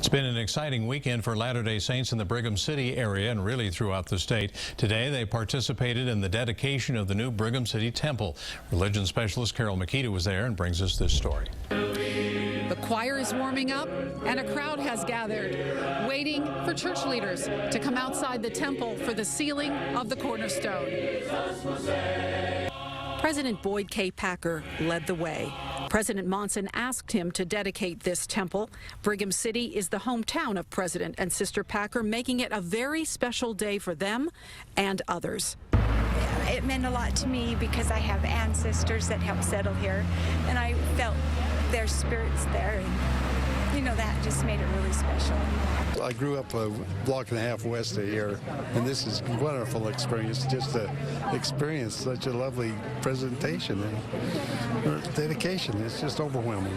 It's been an exciting weekend for Latter-day Saints in the Brigham City area and really throughout the state. Today they participated in the dedication of the new Brigham City Temple. Religion specialist Carol Makita was there and brings us this story. The choir is warming up and a crowd has gathered, waiting for church leaders to come outside the temple for the sealing of the cornerstone. President Boyd K. Packer led the way. President Monson asked him to dedicate this temple. Brigham City is the hometown of President and Sister Packer, making it a very special day for them and others. It meant a lot to me because I have ancestors that helped settle here, and I felt their spirits there, and you know, that just made it really special. I grew up a block and a half west of here, and this is a wonderful experience, just to experience such a lovely presentation and dedication. It's just overwhelming.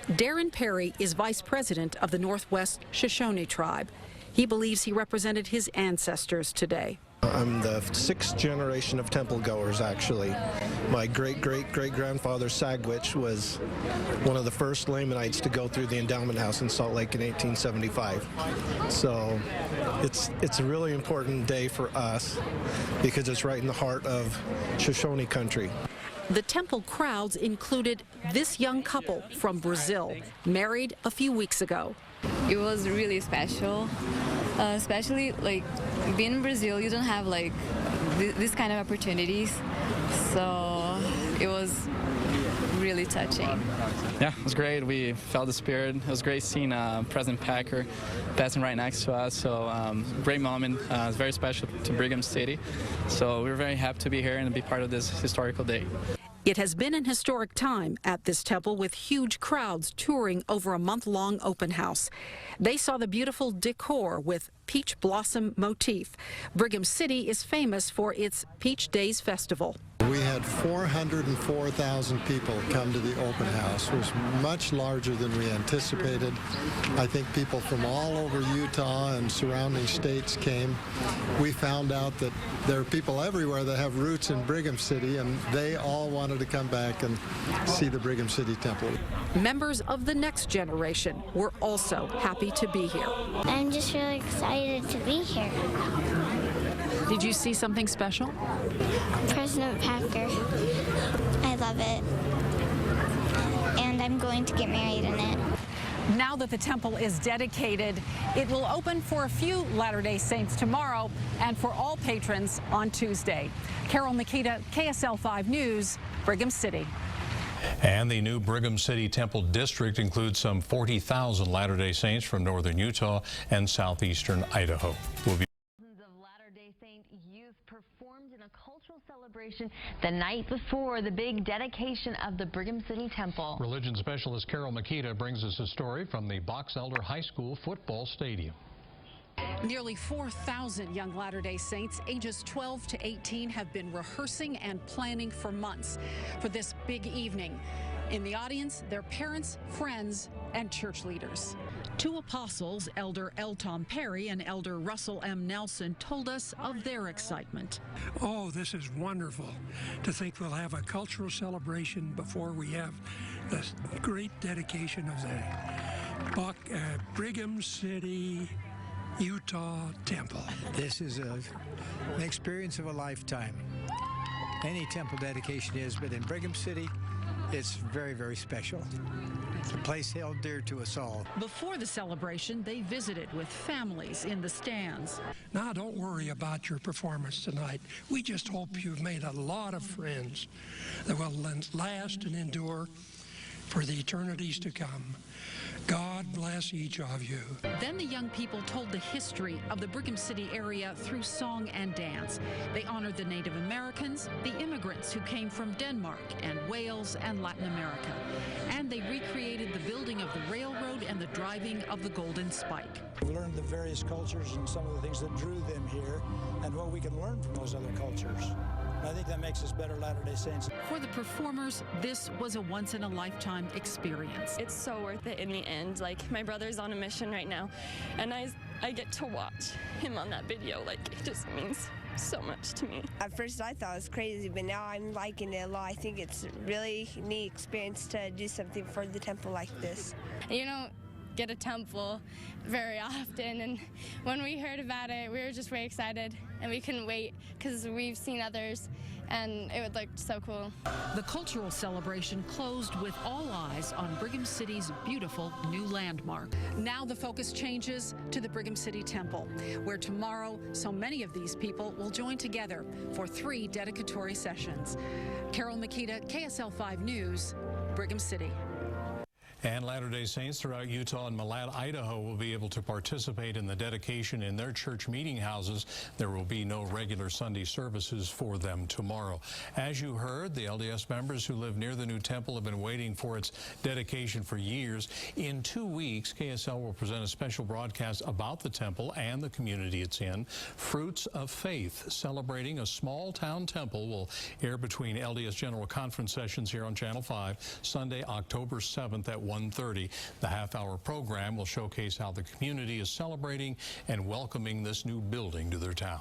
Darren Perry is vice president of the Northwest Shoshone tribe. He believes he represented his ancestors today. I'm the sixth generation of temple goers, actually. My great-great-great-grandfather Sagwich was one of the first Lamanites to go through the endowment house in Salt Lake in 1875. So it's a really important day for us because it's right in the heart of Shoshone country. The temple crowds included this young couple from Brazil, married a few weeks ago. It was really special, especially like being in Brazil, you don't have like this kind of opportunities, so it was really touching. Yeah, it was great. We felt the spirit. It was great seeing President Packer passing right next to us, so great moment. It's very special to Brigham City, so we were very happy to be here and be part of this historical day. It has been an historic time at this temple with huge crowds touring over a month-long open house. They saw the beautiful decor with peach blossom motif. Brigham City is famous for its Peach Days Festival. We had 404,000 people come to the open house. It was much larger than we anticipated. I think people from all over Utah and surrounding states came. We found out that there are people everywhere that have roots in Brigham City, and they all wanted to come back and see the Brigham City Temple. Members of the next generation were also happy to be here. I'm just really excited to be here. Did you see something special? President Packer. I love it. And I'm going to get married in it. Now that the temple is dedicated, it will open for a few Latter-day Saints tomorrow and for all patrons on Tuesday. Carol Makita, KSL 5 News, Brigham City. And the new Brigham City Temple District includes some 40,000 Latter-day Saints from northern Utah and southeastern Idaho. We'll be Saint youth performed in a cultural celebration the night before the big dedication of the Brigham City Temple. Religion specialist Carol Makita brings us a story from the Box Elder High School football stadium. Nearly 4,000 young Latter-day Saints ages 12 to 18 have been rehearsing and planning for months for this big evening. In the audience, their parents, friends, and church leaders. Two apostles, Elder L. Tom Perry and Elder Russell M. Nelson, told us of their excitement. Oh, this is wonderful to think we'll have a cultural celebration before we have the great dedication of the Brigham City, Utah Temple. This is an experience of a lifetime. Any temple dedication is, but in Brigham City, it's very, very special. It's a place held dear to us all. Before the celebration, they visited with families in the stands. Now, don't worry about your performance tonight. We just hope you've made a lot of friends that will last and endure for the eternities to come. God bless each of you. Then the young people told the history of the Brigham City area through song and dance. They honored the Native Americans, the immigrants who came from Denmark and Wales and Latin America. And they recreated the building of the railroad and the driving of the Golden Spike. We learned the various cultures and some of the things that drew them here and what we can learn from those other cultures. I think that makes us better Latter-day Saints. For the performers, this was a once-in-a-lifetime experience. It's so worth it in the end. Like, my brother's on a mission right now, and I get to watch him on that video. Like, it just means so much to me. At first I thought it was crazy, but now I'm liking it a lot. I think it's a really neat experience to do something for the temple like this. You know, get a temple very often, and when we heard about it, we were just very excited, and we couldn't wait because we've seen others, and it would look so cool. The cultural celebration closed with all eyes on Brigham City's beautiful new landmark. Now the focus changes to the Brigham City Temple, where tomorrow so many of these people will join together for 3 dedicatory sessions. Carol Makita, KSL 5 News, Brigham City. And Latter-day Saints throughout Utah and Malad, Idaho will be able to participate in the dedication in their church meeting houses. There will be no regular Sunday services for them tomorrow. As you heard, the LDS members who live near the new temple have been waiting for its dedication for years. In 2 weeks, KSL will present a special broadcast about the temple and the community it's in. Fruits of Faith, celebrating a small town temple, will air between LDS General Conference sessions here on Channel 5, Sunday, October 7th at 1:30. The half-hour program will showcase how the community is celebrating and welcoming this new building to their town.